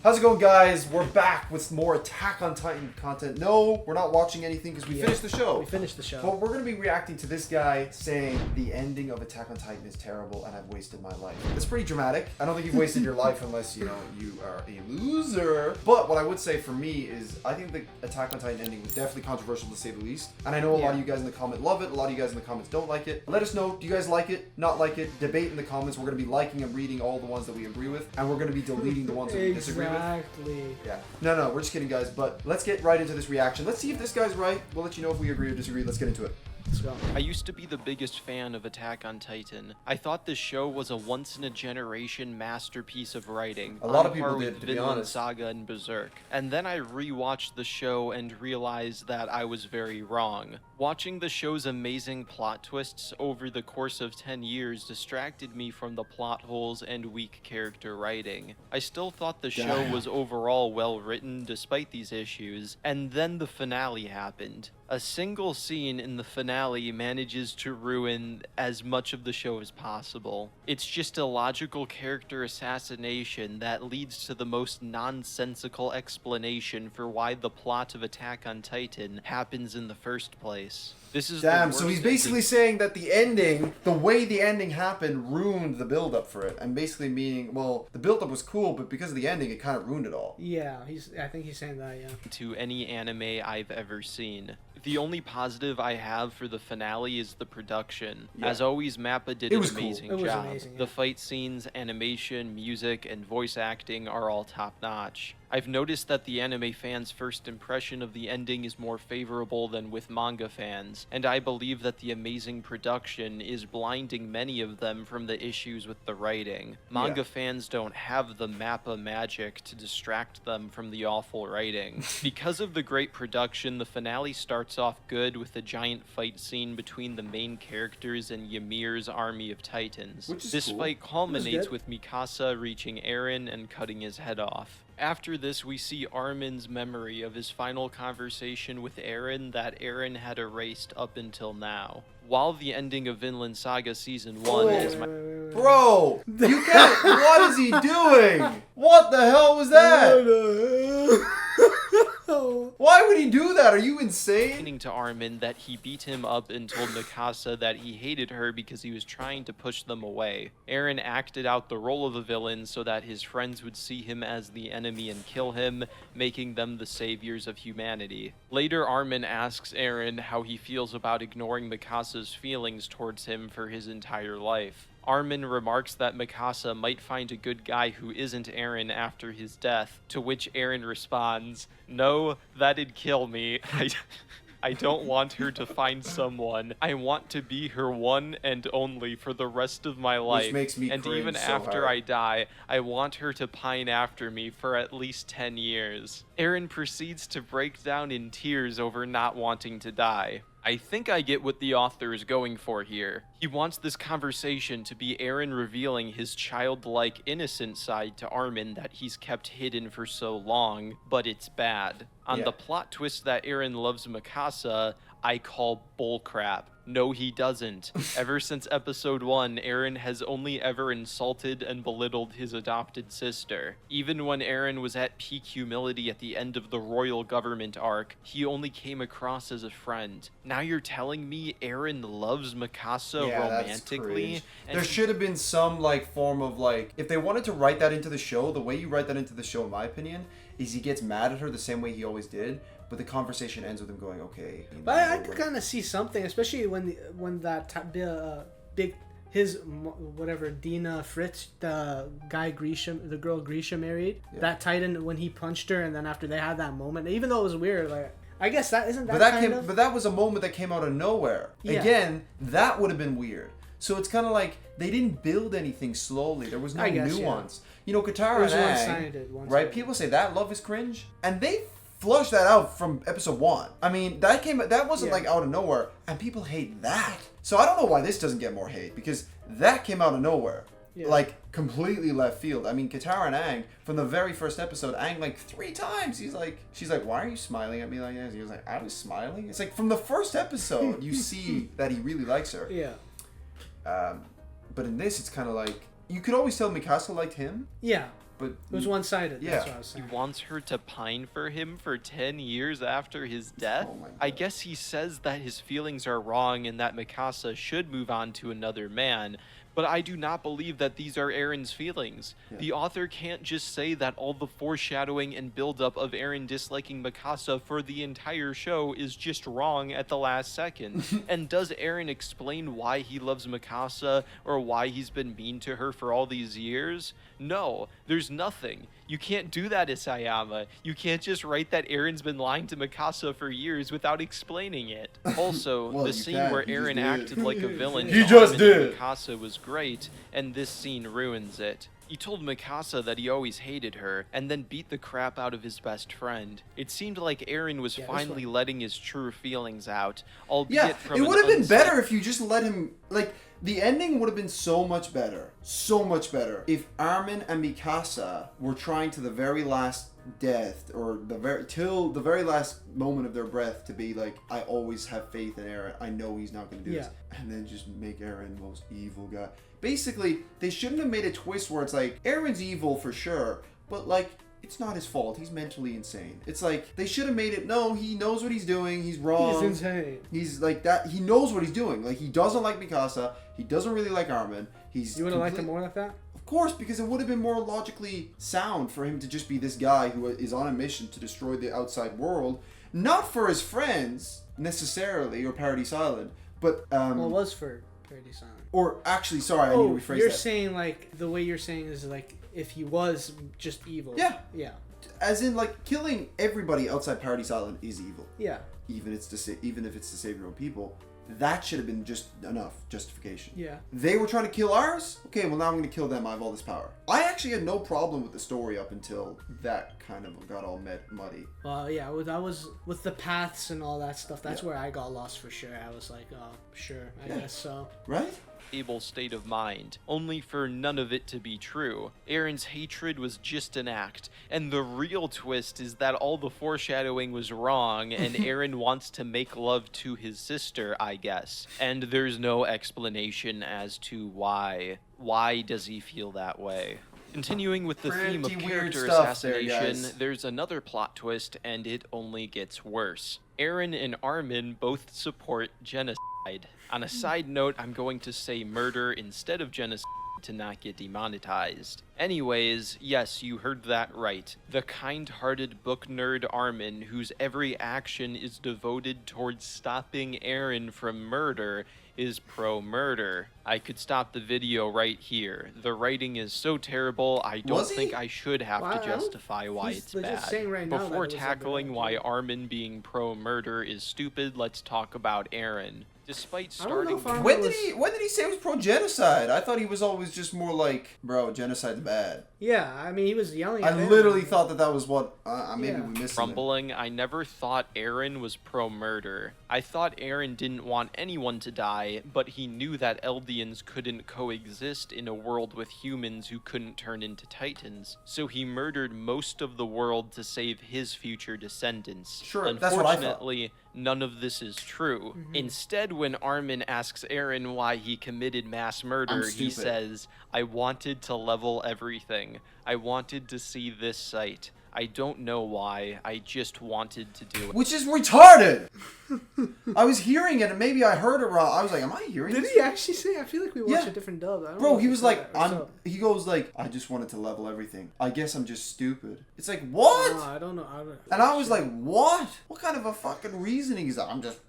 How's it going, guys? We're back with more Attack on Titan content. No, we're not watching anything because we finished the show. We finished the show. But we're going to be reacting to this guy saying the ending of Attack on Titan is terrible and I've wasted my life. It's pretty dramatic. I don't think you've wasted your life unless, you are a loser. But what I would say for me is I think the Attack on Titan ending was definitely controversial to say the least. And I know a lot of you guys in the comments love it. A lot of you guys in the comments don't like it. Let us know. Do you guys like it? Not like it? Debate in the comments. We're going to be liking and reading all the ones that we agree with. And we're going to be deleting the ones that we disagree with. Exactly. Yeah. No, we're just kidding, guys. But let's get right into this reaction. Let's see if this guy's right. We'll let you know if we agree or disagree. Let's get into it. Let's go. I used to be the biggest fan of Attack on Titan. I thought this show was a once-in-a-generation masterpiece of writing. A lot of on people par did, with to be Vinland honest. Saga and Berserk. And then I rewatched the show and realized that I was very wrong. Watching the show's amazing plot twists over the course of 10 years distracted me from the plot holes and weak character writing. I still thought the show was overall well written despite these issues, and then the finale happened. A single scene in the finale manages to ruin as much of the show as possible. It's just a logical character assassination that leads to the most nonsensical explanation for why the plot of Attack on Titan happens in the first place. This is Damn, the so worst he's basically saying that the ending, the way the ending happened, ruined the build-up for it. And basically meaning, well, the build-up was cool, but because of the ending, it kind of ruined it all. Yeah, I think he's saying that, yeah. To any anime I've ever seen. The only positive I have for the finale is the production. Yeah. As always, Mappa did It an was cool. amazing It was job. amazing, yeah. The fight scenes, animation, music, and voice acting are all top-notch. I've noticed that the anime fans' first impression of the ending is more favorable than with manga fans, and I believe that the amazing production is blinding many of them from the issues with the writing. Manga fans don't have the Mappa magic to distract them from the awful writing. Because of the great production, the finale starts off good with a giant fight scene between the main characters and Ymir's army of titans. Which is This cool. fight culminates good. with Mikasa reaching Eren and cutting his head off. After this, we see Armin's memory of his final conversation with Eren that Eren had erased up until now. While the ending of Vinland Saga Season 1 is my... Bro, you can't. What is he doing? What the hell was that? Why would he do that? Are you insane? Explaining to Armin that he beat him up and told Mikasa that he hated her because he was trying to push them away. Eren acted out the role of the villain so that his friends would see him as the enemy and kill him, making them the saviors of humanity. Later, Armin asks Eren how he feels about ignoring Mikasa's feelings towards him for his entire life. Armin remarks that Mikasa might find a good guy who isn't Eren after his death, to which Eren responds, "No, that'd kill me. I don't want her to find someone. I want to be her one and only for the rest of my life. makes me and cringe even so after hard. I die, I want her to pine after me for at least 10 years. Eren proceeds to break down in tears over not wanting to die. I think I get what the author is going for here. He wants this conversation to be Eren revealing his childlike, innocent side to Armin that he's kept hidden for so long, but it's bad. On the plot twist that Eren loves Mikasa, I call bullcrap. No, he doesn't. Ever since episode 1, Eren has only ever insulted and belittled his adopted sister. Even when Eren was at peak humility at the end of the Royal Government arc, he only came across as a friend. Now you're telling me Eren loves Mikasa romantically? There should have been some form of if they wanted to write that into the show, the way you write that into the show, in my opinion, is he gets mad at her the same way he always did. But the conversation ends with him going, okay. But I could kind of see something, especially when that big Dina Fritz, the girl Grisha married, that Titan, when he punched her, and then after they had that moment, even though it was weird, I guess that isn't that But that was a moment that came out of nowhere. Yeah. Again, that would have been weird. So it's kind of like they didn't build anything slowly. There was no nuance. You know, Katara and Aang, right? People say that love is cringe, and they flushed that out from episode 1. I mean, that wasn't out of nowhere, and people hate that. So I don't know why this doesn't get more hate, because that came out of nowhere. Yeah. Completely left field. I mean, Katara and Aang, from the very first episode, Aang 3 times, she's like, why are you smiling at me like this? He was like, I was smiling. It's from the first episode, you see that he really likes her. Yeah. But in this, it's kind of you could always tell Mikasa liked him. Yeah. but It was one-sided. Yeah. That's what I was He saying. wants her to pine for him for 10 years after his death? Oh my I God. guess he says that his feelings are wrong and that Mikasa should move on to another man, but I do not believe that these are Aaron's feelings. Yeah. The author can't just say that all the foreshadowing and buildup of Aaron disliking Mikasa for the entire show is just wrong at the last second. And does Aaron explain why he loves Mikasa or why he's been mean to her for all these years? No, there's nothing. You can't do that, Isayama. You can't just write that Aaron's been lying to Mikasa for years without explaining it. Also, Well, the you scene can. where He just Aaron did. acted like a villain He to just Armin did. and Mikasa was great, and this scene ruins it. He told Mikasa that he always hated her, and then beat the crap out of his best friend. It seemed like Aaron was Yeah, this finally one- letting his true feelings out, albeit Yeah, from it an would have been unsafe- better if you just let him, like, the ending would have been so much better if Armin and Mikasa were trying to the very last death, or till the very last moment of their breath, to be like, I always have faith in Aaron, I know he's not going to do this, and then just make Aaron the most evil guy. Basically, they shouldn't have made a twist where it's like, Aaron's evil for sure, but like, it's not his fault. He's mentally insane. It's like, they should have made it, no, he knows what he's doing. He's wrong. He's insane. He's like that. He knows what he's doing. Like, he doesn't like Mikasa. He doesn't really like Armin. You would have liked him more like that? Of course, because it would have been more logically sound for him to just be this guy who is on a mission to destroy the outside world. Not for his friends, necessarily, or Paradise Island, but, Well, it was for Paradise Island. or actually, sorry, I need to rephrase you're that. saying, like, the way you're saying is, like, if he was just evil. Yeah. Yeah. As in, like, killing everybody outside Paradise Island is evil. Yeah. Even if it's to save your own people. That should have been just enough justification. Yeah. They were trying to kill ours? Okay, well, now I'm going to kill them. I have all this power. I actually had no problem with the story up until that kind of got all muddy. Well, yeah, that was with the paths and all that stuff. That's Yeah. where I got lost for sure. I was like, oh, sure, I Yeah. guess so. Right? Stable state of mind, only for none of it to be true. Aaron's hatred was just an act, and the real twist is that all the foreshadowing was wrong, and Aaron wants to make love to his sister, I guess. And there's no explanation as to why. Why does he feel that way? Continuing with the theme of Pretty weird character stuff there, assassination, guys. there's another plot twist, and it only gets worse. Aaron and Armin both support genocide. On a side note, I'm going to say murder instead of genocide to not get demonetized. Anyways, yes, you heard that right. The kind-hearted book nerd Armin, whose every action is devoted towards stopping Aaron from murder, is pro-murder. I could stop the video right here. The writing is so terrible, I don't Was he? think I should have Well, I to don't- justify why he's it's legit bad. saying right now that Before it was a bad tackling why idea. Armin being pro-murder is stupid, let's talk about Aaron. Despite I don't know starting if Armin When was- did he say he was pro-genocide? I thought he was always just more like, bro, genocide's bad. Yeah, I mean, he was yelling I at Aaron. literally thought that was what, maybe Yeah. we missed it. Rumbling, I never thought Aaron was pro-murder. I thought Aaron didn't want anyone to die, but he knew that Eldians couldn't coexist in a world with humans who couldn't turn into Titans, so he murdered most of the world to save his future descendants. Sure, that's what I thought. Unfortunately, none of this is true. Instead, when Armin asks Aaron why he committed mass murder, he stupid. says, I wanted to level everything. I wanted to see this site. I don't know why. I just wanted to do it. Which is retarded! I was hearing it and maybe I heard it wrong. I was like, am I hearing Did this? he actually say? I feel like we watched Yeah. a different dub. I don't know Bro, if he he was said like, that or so. he goes like, I just wanted to level everything. I guess I'm just stupid. It's like, what? I don't know. And I was like, what? What kind of a fucking reasoning is that? I'm just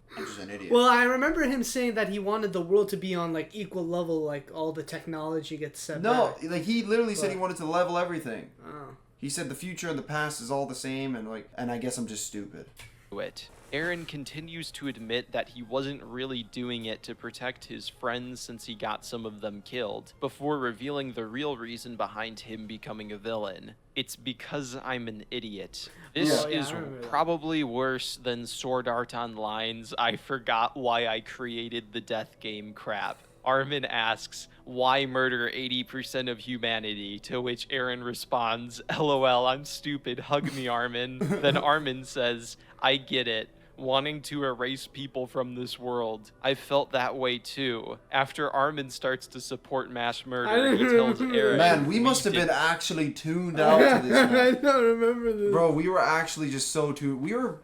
an idiot. Well, I remember him saying that he wanted the world to be on like equal level, like all the technology gets set no, back. like he literally said he But- wanted to level everything. Oh. He said the future and the past is all the same, and I guess I'm just stupid. It. Aaron continues to admit that he wasn't really doing it to protect his friends since he got some of them killed, before revealing the real reason behind him becoming a villain. It's because I'm an idiot. This Yeah. Oh, yeah, is I remember that. probably worse than Sword Art Online's I forgot why I created the death game crap. Armin asks, why murder 80% of humanity? To which Aaron responds, LOL, I'm stupid, hug me, Armin. Then Armin says, I get it. wanting to erase people from this world. I felt that way too. After Armin starts to support mass murder, he tells Eren... Man, we must have been actually tuned out to this, man. I don't remember this. Bro, we were actually just so tuned.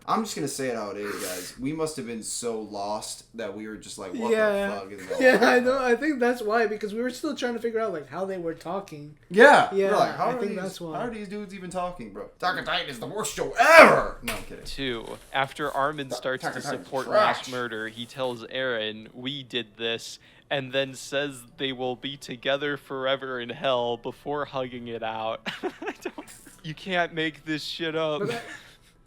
I'm just gonna say it how it is, guys. We must have been so lost that we were just like, what the fuck is going on? Yeah, I know. I think that's why, because we were still trying to figure out like how they were talking. Yeah. Yeah, We're like, I think that's why. How are these dudes even talking, bro? Attack on Titan is the worst show ever! No, I'm kidding. 2. After Armin starts to support mass murder, he tells Eren, we did this, and then says they will be together forever in hell before hugging it out. You can't make this shit up.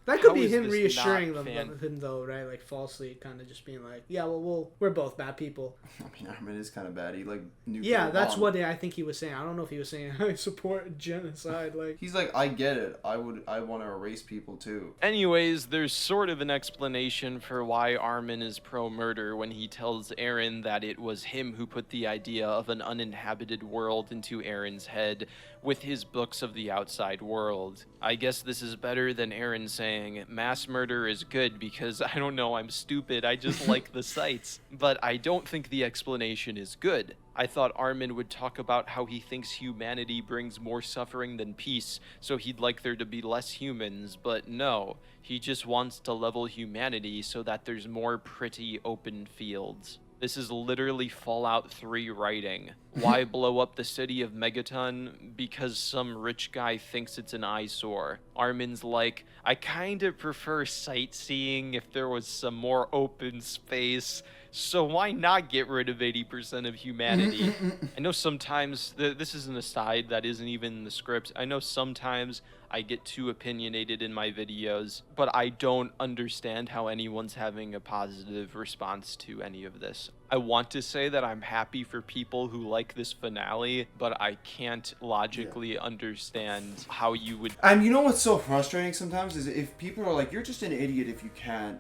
That could How be is him this reassuring not him though, right? Like falsely, kind of just being like, "Yeah, well, we're both bad people." I mean, Armin is kind of bad. He like Yeah, that's what I think he was saying. I don't know if he was saying I support genocide. Like he's like, I get it. I want to erase people too. Anyways, there's sort of an explanation for why Armin is pro-murder when he tells Eren that it was him who put the idea of an uninhabited world into Eren's head with his books of the outside world. I guess this is better than Eren saying, mass murder is good because, I don't know, I'm stupid, I just like the sights. But I don't think the explanation is good. I thought Armin would talk about how he thinks humanity brings more suffering than peace, so he'd like there to be less humans, but no. He just wants to level humanity so that there's more pretty open fields. This is literally Fallout 3 writing. Why blow up the city of Megaton? Because some rich guy thinks it's an eyesore. Armin's like, I kinda prefer sightseeing if there was some more open space, so why not get rid of 80% of humanity? I know sometimes, this is an aside that isn't even in the script, I know sometimes I get too opinionated in my videos, but I don't understand how anyone's having a positive response to any of this. I want to say that I'm happy for people who like this finale, but I can't logically understand how you would... And you know what's so frustrating sometimes is if people are like, you're just an idiot if you can't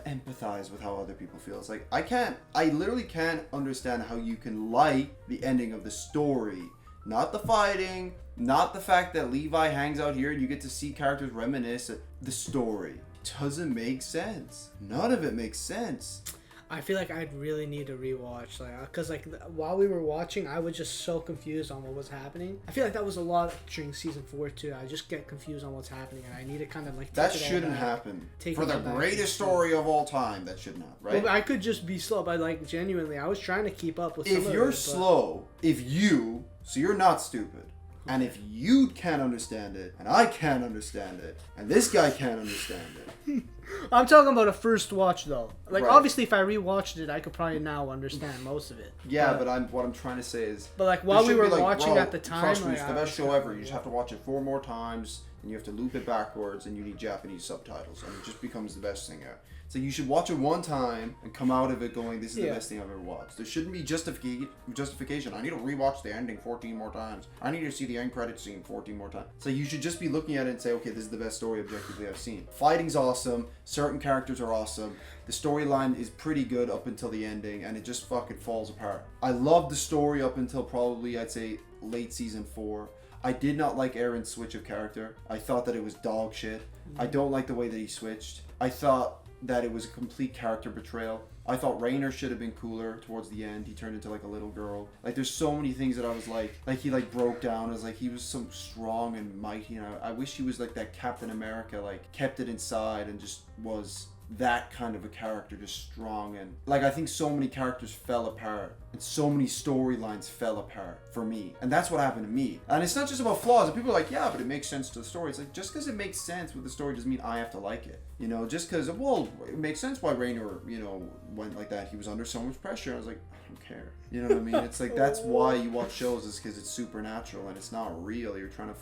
empathize with how other people feel. It's like, I literally can't understand how you can like the ending of the story. Not the fighting, not the fact that Levi hangs out here and you get to see characters reminisce. The story doesn't make sense. None of it makes sense. I feel like I'd really need to rewatch, like, cause like while we were watching, I was just so confused on what was happening. I feel like that was a lot during season 4 too. I just get confused on what's happening, and I need to kind of like. That shouldn't happen. For the greatest story of all time, that should not, right? Well, I could just be slow, but like genuinely, I was trying to keep up with. If you're slow, so you're not stupid. And if you can't understand it, and I can't understand it, and this guy can't understand it. I'm talking about a first watch though. Like right. Obviously if I rewatched it, I could probably now understand most of it. Yeah, but what I'm trying to say is... But like while we were watching at the time... Trust me, it's the best show ever. You just have to watch it 4 more times, and you have to loop it backwards, and you need Japanese subtitles, and it just becomes the best thing ever. So you should watch it one time and come out of it going, this is the best thing I've ever watched. There shouldn't be justification. I need to rewatch the ending 14 more times. I need to see the end credit scene 14 more times. So you should just be looking at it and say, okay, this is the best story objectively I've seen. Fighting's awesome. Certain characters are awesome. The storyline is pretty good up until the ending, and it just fucking falls apart. I loved the story up until probably, I'd say, late season 4. I did not like Eren's switch of character. I thought that it was dog shit. I don't like the way that he switched. I thought that it was a complete character betrayal. I thought Rainer should have been cooler towards the end. He turned into like a little girl. Like there's so many things that I was like he like broke down. I was like, he was so strong and mighty. You know, I wish he was like that Captain America, like kept it inside and just was that kind of a character, just strong. And like I think so many characters fell apart and so many storylines fell apart for me, and that's what happened to me. And it's not just about flaws. And people are like, yeah, but it makes sense to the story. It's like, just because it makes sense with the story doesn't mean I have to like it, you know. Just because, well, it makes sense why Rainer, you know, went like that. He was under so much pressure. I was like, I don't care, you know what I mean? It's like, that's why you watch shows, is because it's supernatural and it's not real. You're trying to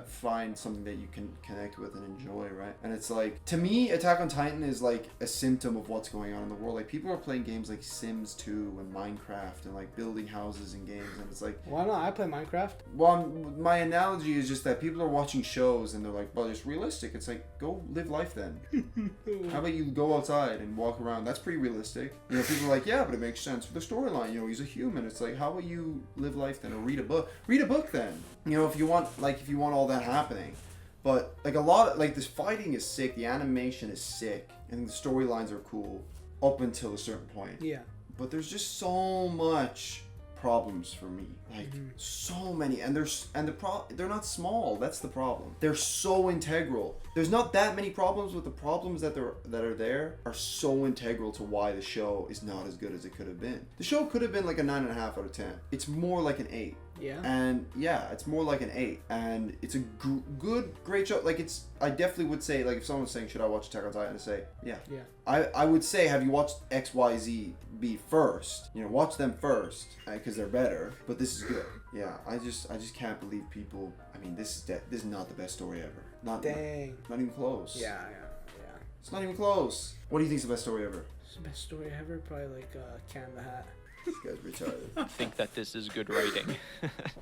find something that you can connect with and enjoy, right? And it's like, to me, Attack on Titan is like a symptom of what's going on in the world. Like people are playing games like Sims 2 and Minecraft and like building houses in games, and it's like, why not? I play Minecraft. Well, my analogy is just that people are watching shows and they're like, well, it's realistic. It's like, go live life then. How about you go outside and walk around? That's pretty realistic. You know, people are like, yeah, but it makes sense for the storyline. You know, he's a human. It's like, how about you live life then, or read a book? Read a book then. You know, if you want all that happening. But like a lot of like this fighting is sick, the animation is sick, and the storylines are cool up until a certain point. Yeah. But there's just so much problems for me, like so many, and they're not small. That's the problem. They're so integral. There's not that many problems, but the problems that are there are so integral to why the show is not as good as it could have been. The show could have been like a 9.5 out of 10. It's more like an 8. Yeah. And yeah, it's more like an 8, and it's a great show. Like I definitely would say, like if someone was saying, should I watch Attack on Titan? I'd say, yeah. I would say, have you watched XYZ first? You know, watch them first because they're better. But this is good. Yeah, I just can't believe people. I mean, this is not the best story ever. Not even close. Yeah. It's not even close. What do you think is the best story ever? It's the best story ever. Probably like Cat in the Hat. This guy's retarded. I think that this is good writing.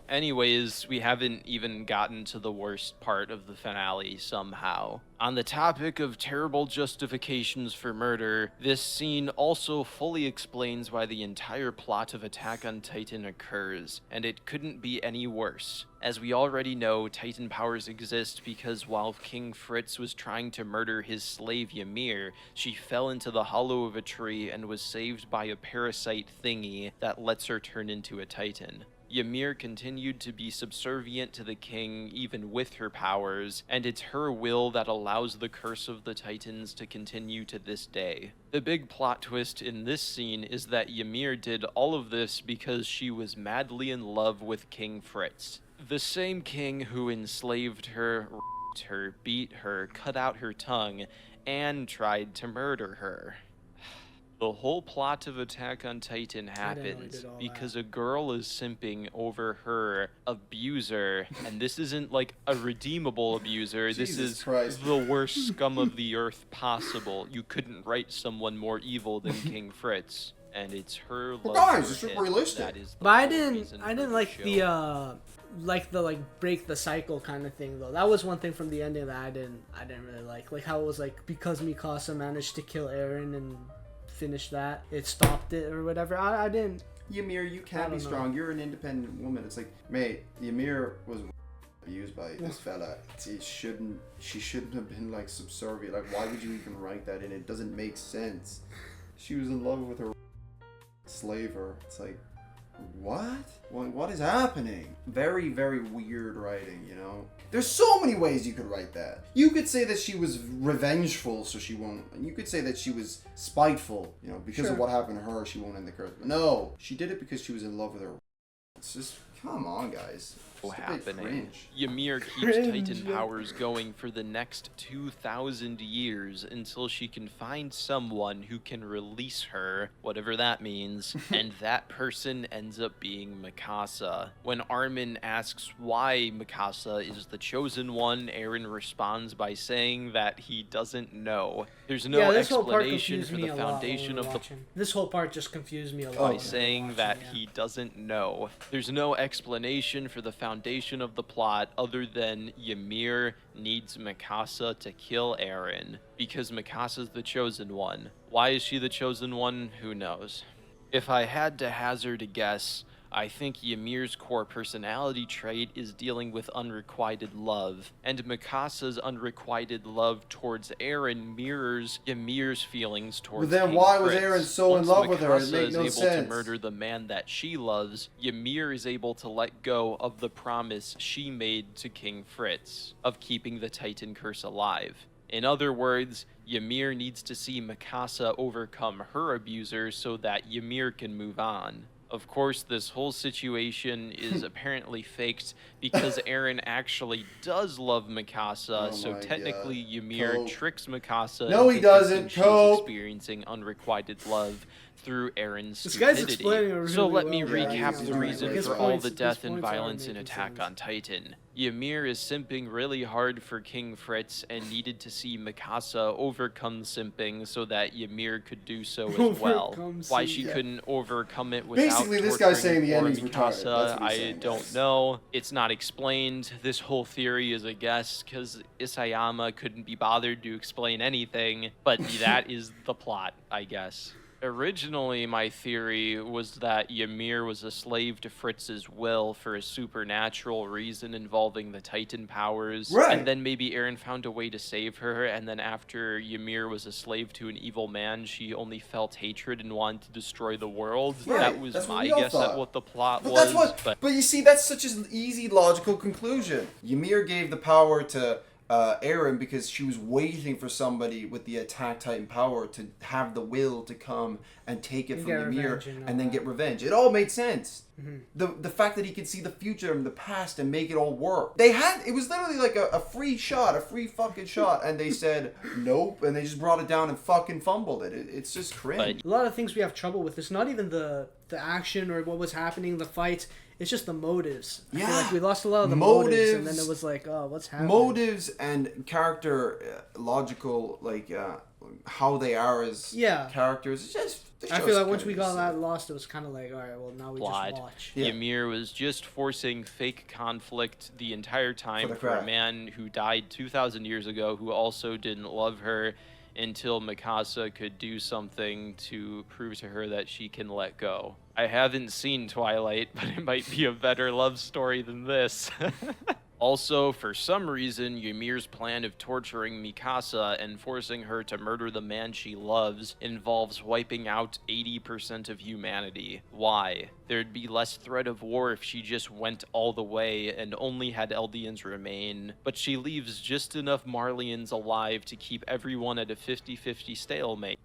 Anyways, we haven't even gotten to the worst part of the finale somehow. On the topic of terrible justifications for murder, this scene also fully explains why the entire plot of Attack on Titan occurs, and it couldn't be any worse. As we already know, Titan powers exist because while King Fritz was trying to murder his slave Ymir, she fell into the hollow of a tree and was saved by a parasite thingy that lets her turn into a Titan. Ymir continued to be subservient to the king even with her powers, and it's her will that allows the curse of the Titans to continue to this day. The big plot twist in this scene is that Ymir did all of this because she was madly in love with King Fritz. The same king who enslaved her, raped her, beat her, cut out her tongue, and tried to murder her. The whole plot of Attack on Titan happens because a girl is simping over her abuser, and this isn't like a redeemable abuser. This is the worst scum of the earth possible. You couldn't write someone more evil than King Fritz, and it's her love. Guys, it's super realistic. That is the But I whole didn't reason like for show. the break the cycle kind of thing though. That was one thing from the ending that I didn't really like how it was like because Mikasa managed to kill Eren and finish that, it stopped it or whatever. I didn't. Ymir, you can't be strong. You're an independent woman. It's like, mate, Ymir was abused by this fella. She shouldn't have been like subservient. Like, why would you even write that in? It doesn't make sense. She was in love with her slaver. It's like, what is happening? Very, very weird writing, you know? There's so many ways you could write that. You could say that she was revengeful, so she won't. And you could say that she was spiteful, you know, because of what happened to her, she won't end the curse. But no, she did it because she was in love with her. It's just, come on, guys. Happening. Ymir keeps Titan powers going for the next 2,000 years until she can find someone who can release her, whatever that means, and that person ends up being Mikasa. When Armin asks why Mikasa is the chosen one, Eren responds by saying that he doesn't know. There's no explanation for the foundation of the... This whole part just confused me a lot. By saying that he doesn't know. There's no explanation for the foundation of the plot other than Ymir needs Mikasa to kill Eren because Mikasa's the chosen one. Why is she the chosen one? Who knows? If I had to hazard a guess, I think Ymir's core personality trait is dealing with unrequited love, and Mikasa's unrequited love towards Eren mirrors Ymir's feelings towards King why was Fritz. Eren so in love with her? It Mikasa made no is able sense. to murder the man that she loves, Ymir is able to let go of the promise she made to King Fritz of keeping the Titan curse alive. In other words, Ymir needs to see Mikasa overcome her abuser so that Ymir can move on. Of course, this whole situation is apparently faked because Eren actually does love Mikasa, so technically Ymir tricks Mikasa no, he doesn't. She's experiencing unrequited love through Eren's stupidity. So let me recap the reason for all the death and violence in Attack on Titan. Ymir is simping really hard for King Fritz and needed to see Mikasa overcome simping so that Ymir could do so as well. Why she couldn't overcome it without basically this guy's saying the ending's Mikasa, I don't know. It's not explained. This whole theory is a guess because Isayama couldn't be bothered to explain anything, but that is the plot, I guess. Originally, my theory was that Ymir was a slave to Fritz's will for a supernatural reason involving the Titan powers. Right. And then maybe Eren found a way to save her, and then after Ymir was a slave to an evil man, she only felt hatred and wanted to destroy the world. Right, That was that's what my we all guess thought. at what the plot But was. that's what. But you see, that's such an easy, logical conclusion. Ymir gave the power to Eren because she was waiting for somebody with the Attack Titan power to have the will to come and take it And from get Ymir revenge and all and then that. get revenge. It all made sense. Mm-hmm. The fact that he could see the future and the past and make it all work. It was literally like a free shot, a free fucking shot, and they said nope, and they just brought it down and fucking fumbled it. It's just cringe. A lot of things we have trouble with. It's not even the action or what was happening, the fights. It's just the motives. I feel Yeah. like we lost a lot of the motives, and then Motives. it was like, oh, what's happening? Motives and character logical, like how they are as Yeah. characters. It's just. the I show's feel like once kinda we got silly. that lost, it was kind of like, all right, well, now we Plot. just watch. Yeah. Ymir was just forcing fake conflict the entire time the for a crowd. man who died 2,000 years ago who also didn't love her until Mikasa could do something to prove to her that she can let go. I haven't seen Twilight, but it might be a better love story than this. Also, for some reason, Ymir's plan of torturing Mikasa and forcing her to murder the man she loves involves wiping out 80% of humanity. Why? There'd be less threat of war if she just went all the way and only had Eldians remain, but she leaves just enough Marleyans alive to keep everyone at a 50-50 stalemate.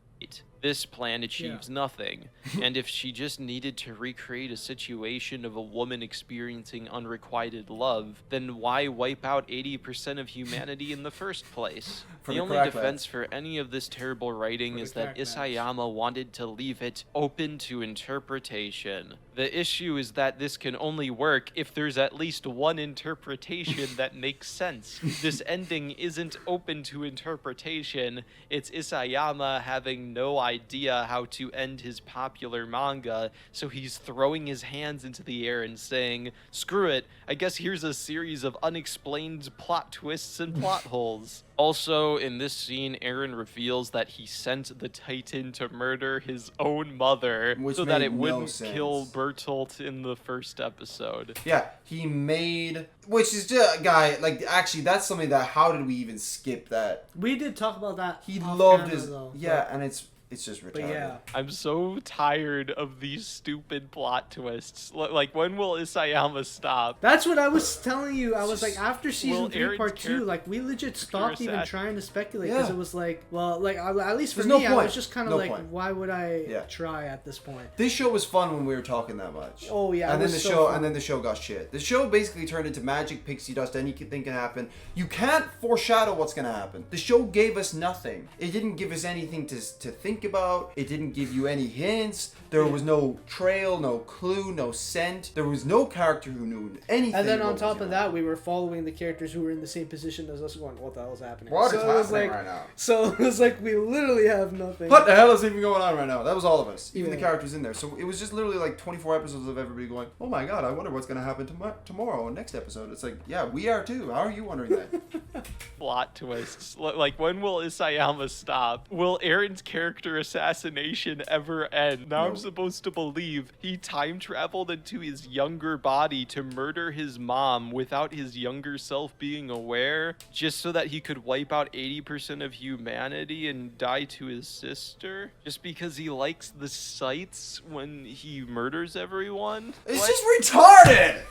This plan achieves nothing, and if she just needed to recreate a situation of a woman experiencing unrequited love, then why wipe out 80% of humanity in the first place? For The the only crack defense lads. for any of this terrible writing For the is that crack lads. Isayama wanted to leave it open to interpretation. The issue is that this can only work if there's at least one interpretation that makes sense. This ending isn't open to interpretation, it's Isayama having no idea how to end his popular manga, so he's throwing his hands into the air and saying, screw it, I guess here's a series of unexplained plot twists and plot holes. Also, in this scene, Eren reveals that he sent the Titan to murder his own mother Which so that made it no wouldn't sense. kill Bertolt in the first episode. Yeah, he made, which is just guy. Like actually, that's something that. How did we even skip that? We did talk about that. He off loved camera, his. though, Yeah, and it's just retarded. But yeah. I'm so tired of these stupid plot twists. Like, when will Isayama stop? That's what I was telling you. I was like, after Will season 3, Eren's part 2, character like, we legit stopped even assassin- trying to speculate because Yeah. it was like, well, like, at least for There's no me, I point. was just kind of No like, point. why would I Yeah. try at this point? This show was fun when we were talking that much. Oh, yeah, it and then was the so show, fun. and then the show got shit. The show basically turned into magic, pixie dust. Anything can happen. You can't foreshadow what's gonna happen. The show gave us nothing. It didn't give us anything to think about. It didn't give you any hints. There was no trail, no clue, no scent. There was no character who knew anything. And then what on was top going of that, we were following the characters who were in the same position as us, going, "What the hell's happening?" What so is it was happening like, right now? So it was like we literally have nothing. What the hell is even going on right now? That was all of us. Even the Yeah. characters in there. So it was just literally like 24 episodes of everybody going, oh my god, I wonder what's going to happen tomorrow and next episode. It's like, yeah, we are too. How are you wondering that? Plot twists. Like, when will Isayama stop? Will Eren's character assassination ever end? Now I'm No. supposed to believe he time traveled into his younger body to murder his mom without his younger self being aware, just so that he could wipe out 80% of humanity and die to his sister? Just because he likes the sights when he murders everyone? It's What? just retarded!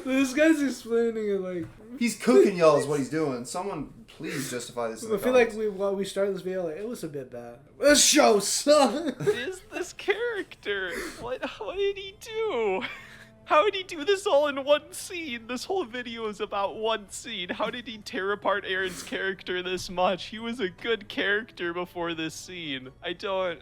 This guy's explaining it like. He's cooking y'all is what he's doing. Someone please justify this in the I feel like comments. while we started this video, like, it was a bit bad. This show sucks. Is this character? What did he do? How did he do this all in one scene? This whole video is about one scene. How did he tear apart Eren's character this much? He was a good character before this scene. I don't...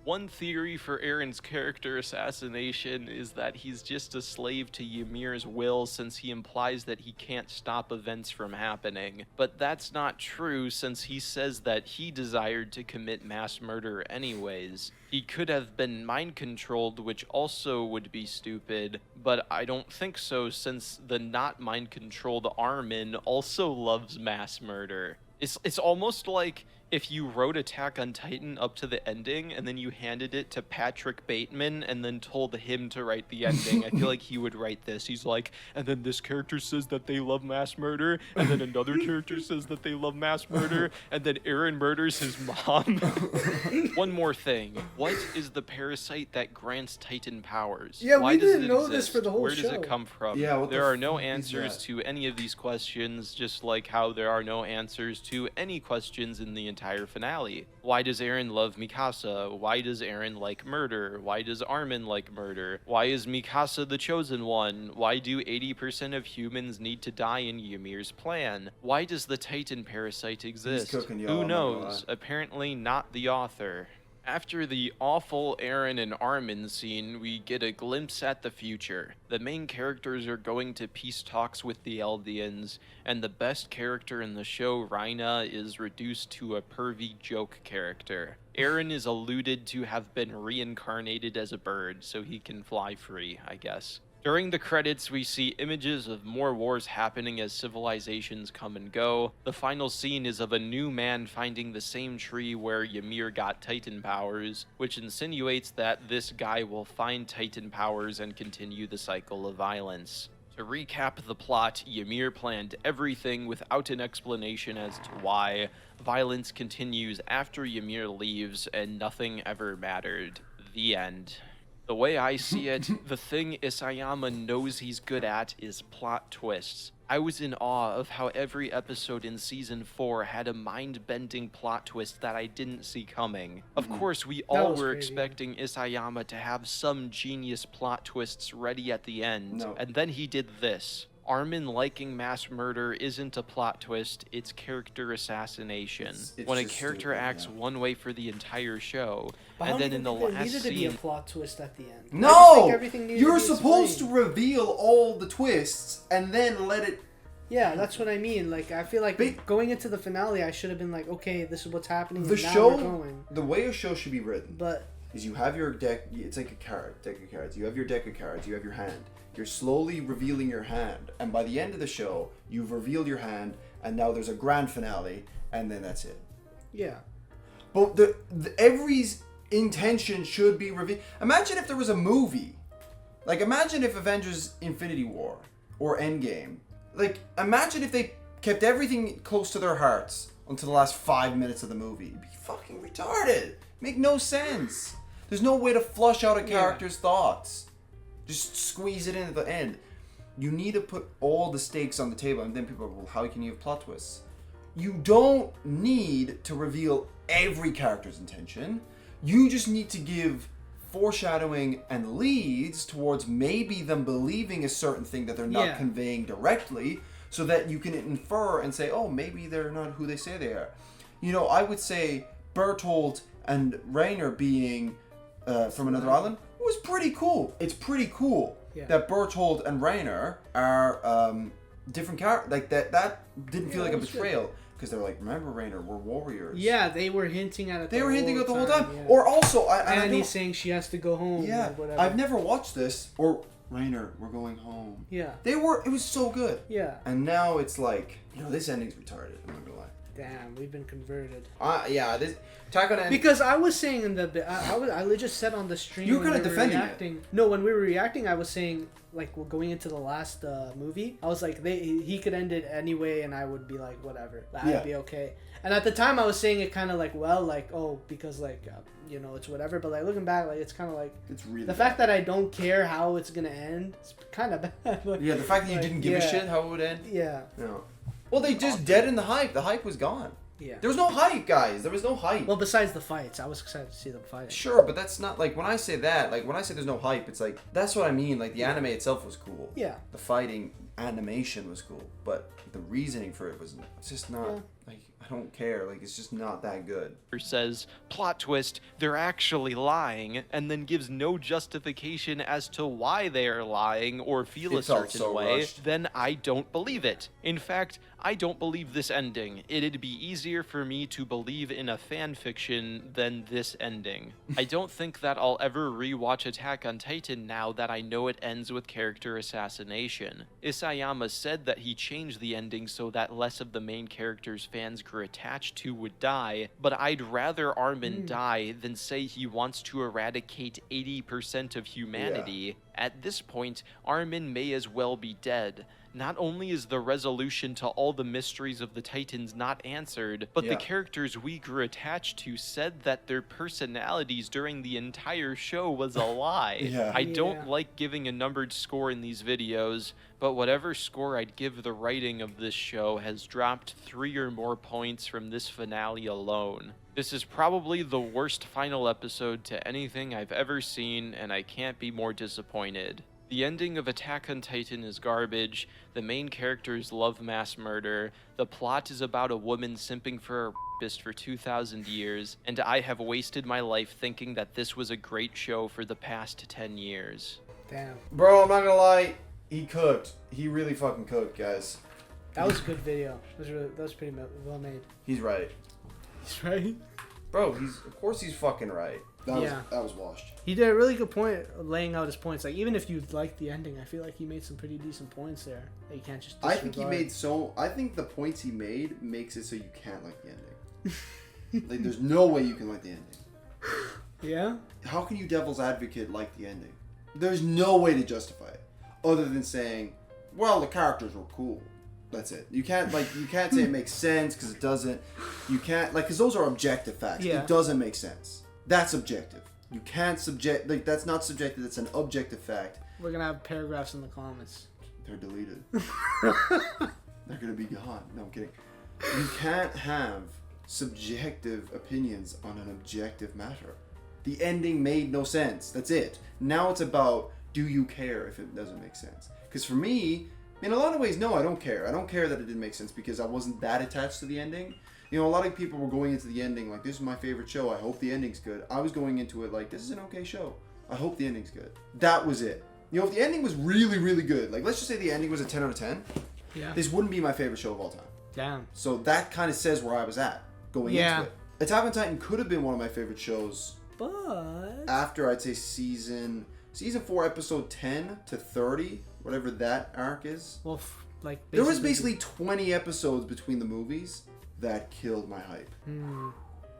One theory for Eren's character assassination is that he's just a slave to Ymir's will, since he implies that he can't stop events from happening. But that's not true, since he says that he desired to commit mass murder anyways. He could have been mind-controlled, which also would be stupid, but I don't think so, since the not mind-controlled Armin also loves mass murder. It's almost like if you wrote Attack on Titan up to the ending and then you handed it to Patrick Bateman and then told him to write the ending, I feel like he would write this. He's like, and then this character says that they love mass murder, and then another character says that they love mass murder, and then Eren murders his mom. One more thing. What is the parasite that grants Titan powers? Yeah, Why we does didn't it know this exist? for the whole Where does show. it come from? Yeah, what the there are no fuck is answers that? to any of these questions, just like how there are no answers to any questions in the entire finale. Why does Eren love Mikasa? Why does Eren like murder? Why does Armin like murder? Why is Mikasa the chosen one? Why do 80% of humans need to die in Ymir's plan? Why does the Titan parasite exist? cooking, y'all, Who I'm not gonna knows? lie. Apparently not the author. After the awful Eren and Armin scene, we get a glimpse at the future. The main characters are going to peace talks with the Eldians, and the best character in the show, Rhaina, is reduced to a pervy joke character. Eren is alluded to have been reincarnated as a bird, so he can fly free, I guess. During the credits, we see images of more wars happening as civilizations come and go. The final scene is of a new man finding the same tree where Ymir got Titan powers, which insinuates that this guy will find Titan powers and continue the cycle of violence. To recap the plot, Ymir planned everything without an explanation as to why. Violence continues after Ymir leaves, and nothing ever mattered. The end. The way I see it, the thing Isayama knows he's good at is plot twists. I was in awe of how every episode in Season 4 had a mind-bending plot twist that I didn't see coming. Of course, we all was were crazy. expecting Isayama to have some genius plot twists ready at the end, No. and then he did this. Armin liking mass murder isn't a plot twist, it's character assassination. It's When a just character stupid, acts yeah. one way for the entire show, But I and don't then in the even think there last needed to be a scene... plot twist at the end. I just No! think everything needed You're to be supposed to explained. reveal all the twists and then let it. Yeah, that's what I mean. Like, I feel like Big- going into the finale, I should have been like, okay, this is what's happening. The and now show, we're going. the way a show should be written But is you have your deck. It's like a deck of cards. You have your deck of cards. You have your hand. You're slowly revealing your hand, and by the end of the show, you've revealed your hand, and now there's a grand finale, and then that's it. yeah, But every intention should be revealed. Imagine if there was a movie. Like, imagine if Avengers Infinity War or Endgame. Like, imagine if they kept everything close to their hearts until the last 5 minutes of the movie. It'd be fucking retarded. Make no sense. There's no way to flush out a character's thoughts. Just squeeze it in at the end. You need to put all the stakes on the table, and then people are, well, how can you have plot twists? You don't need to reveal every character's intention. You just need to give foreshadowing and leads towards maybe them believing a certain thing that they're not Yeah. conveying directly, so that you can infer and say, oh, maybe they're not who they say they are. You know, I would say Bertolt and Rainer being from another island was pretty cool. It's pretty cool Yeah. that Bertolt and Rainer are different characters. Like that didn't feel Yeah, like a that was good. betrayal, because they're like, remember Rainer, we're warriors. yeah, they were hinting at it. They were hinting at the whole time. Yeah. Or also, I and don't, he's saying she has to go home. yeah, or whatever. I've never watched this. Or Rainer, we're going home. Yeah, It was so good. yeah. And now it's like, this ending's retarded. I'm not gonna lie. Damn, we've been converted. Yeah, this Attack on Titan. Because I was saying in the I legit said on the stream. You were when kinda we defending it. reacting. No, when we were reacting, I was saying like we're going into the last movie. I was like he could end it anyway, and I would be like whatever, I'd Yeah. be okay. And at the time, I was saying it kind of like because like it's whatever. But like looking back, like it's kind of like It's really the fact that I don't care how it's gonna end. It's kind of bad. But, yeah, the fact that you like, didn't give a yeah. shit how it would end. Yeah, No. Well, they just dead in the hype. The hype was gone. yeah. There was no hype, guys. There was no hype. Well, besides the fights, I was excited to see them fighting. Sure, but that's not like when I say that. Like when I say there's no hype, it's like that's what I mean. Like the anime itself was cool. Yeah. The fighting animation was cool, but the reasoning for it was it's just not Yeah. like I don't care. Like it's just not that good. says, plot twist, they're actually lying, and then gives no justification as to why they are lying or feel It a felt certain so way, rushed. then I don't believe it. In fact, I don't believe this ending. It'd be easier for me to believe in a fan fiction than this ending. I don't think that I'll ever rewatch Attack on Titan now that I know it ends with character assassination. Isayama said that he changed the ending so that less of the main characters fans grew attached to would die, but I'd rather Armin die than say he wants to eradicate 80% of humanity. At this point, Armin may as well be dead. Not only is the resolution to all the mysteries of the Titans not answered, but the characters we grew attached to said that their personalities during the entire show was a lie. I don't like giving a numbered score in these videos, but whatever score I'd give the writing of this show has dropped 3 or more points from this finale alone. This is probably the worst final episode to anything I've ever seen, and I can't be more disappointed. The ending of Attack on Titan is garbage, the main characters love mass murder, the plot is about a woman simping for a rapist for 2,000 years, and I have wasted my life thinking that this was a great show for the past 10 years. Damn. Bro, I'm not gonna lie, he cooked. He really fucking cooked, guys. That was a good video. That was pretty well made. He's right. He's right. Bro, of course he's fucking right. That was washed. He did a really good point laying out his points. Like, even if you like the ending, I feel like he made some pretty decent points there that you can't just disregard. I think the points he made makes it so you can't like the ending. Like, there's no way you can like the ending. Yeah? How can you devil's advocate like the ending? There's no way to justify it other than saying, well, the characters were cool. That's it. You can't say it makes sense because it doesn't. You can't, because those are objective facts. Yeah. It doesn't make sense. That's objective. You can't that's not subjective, that's an objective fact. We're gonna have paragraphs in the comments. They're deleted. They're gonna be gone. No, I'm kidding. You can't have subjective opinions on an objective matter. The ending made no sense. That's it. Now it's about, do you care if it doesn't make sense? Because for me, in a lot of ways, no, I don't care. I don't care that it didn't make sense because I wasn't that attached to the ending. You know, a lot of people were going into the ending like, this is my favorite show. I hope the ending's good. I was going into it like, this is an okay show. I hope the ending's good. That was it. You know, if the ending was really, really good, like, let's just say the ending was a 10 out of 10, this wouldn't be my favorite show of all time. Damn. So that kind of says where I was at going into it. Attack on Titan could have been one of my favorite shows. But After, I'd say, season 4, episode 10 to 30, whatever that arc is. Well, there was basically 20 episodes between the movies that killed my hype.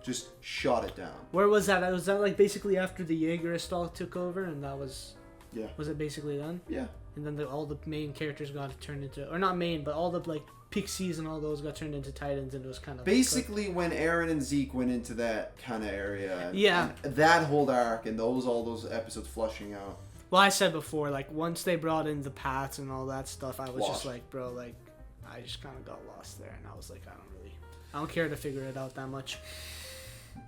Just shot it down. Where was that? Was that like basically after the Jaegeristall took over, and that was? Yeah. Was it basically done? Yeah. And then all the main characters got turned into, or not main, but all the Pixies and all those got turned into Titans, and it was kind of basically when Eren and Zeke went into that kind of area. And that whole arc and all those episodes flushing out. Well, I said before, once they brought in the paths and all that stuff, I was just like, bro, I just kind of got lost there, and I was like, I don't care to figure it out that much.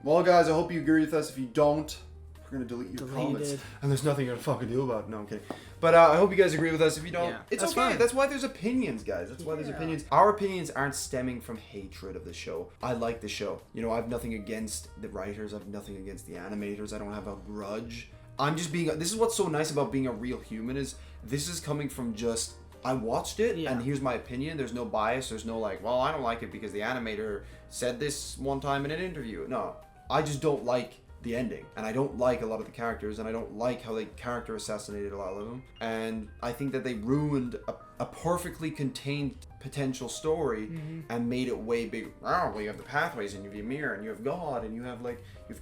Well, guys, I hope you agree with us. If you don't, we're going to delete your comments. And there's nothing you're going to fucking do about it. No, I'm kidding. But I hope you guys agree with us. If you don't, it's okay. Fine. That's why there's opinions, guys. That's why there's opinions. Our opinions aren't stemming from hatred of the show. I like the show. You know, I have nothing against the writers. I have nothing against the animators. I don't have a grudge. I'm just being... This is what's so nice about being a real human is this is coming from just... I watched it, and here's my opinion. There's no bias. There's no well, I don't like it because the animator said this one time in an interview. No, I just don't like the ending, and I don't like a lot of the characters, and I don't like how they character assassinated a lot of them, and I think that they ruined a perfectly contained potential story and made it way bigger. Oh, well, you have the pathways, and you have Ymir, and you have God, and you have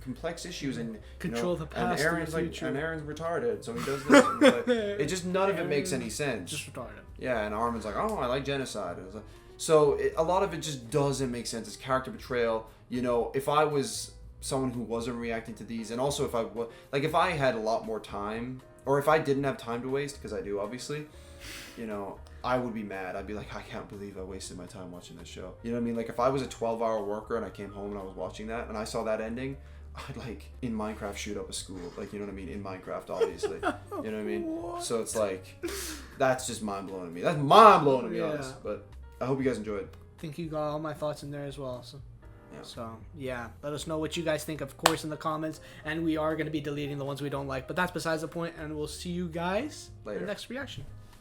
complex issues, and control the past and Eren's and the future. and Eren's retarded, so he does this. And it just none of it makes any sense. Just retarded. Yeah, and Armin's like, oh, I like genocide. So a lot of it just doesn't make sense. It's character betrayal. You know, if I was someone who wasn't reacting to these, and also if I had a lot more time, or if I didn't have time to waste, because I do, obviously, you know, I would be mad. I'd be like, I can't believe I wasted my time watching this show. You know what I mean? Like, if I was a 12-hour worker and I came home and I was watching that, and I saw that ending, I'd, in Minecraft, shoot up a school. You know what I mean? In Minecraft, obviously. You know what I mean? What? So it's that's just mind-blowing to me. That's mind-blowing to me, honest. But I hope you guys enjoyed. I think you got all my thoughts in there as well, so... So, let us know what you guys think, of course, in the comments. And we are going to be deleting the ones we don't like. But that's besides the point, and we'll see you guys later. in the next reaction.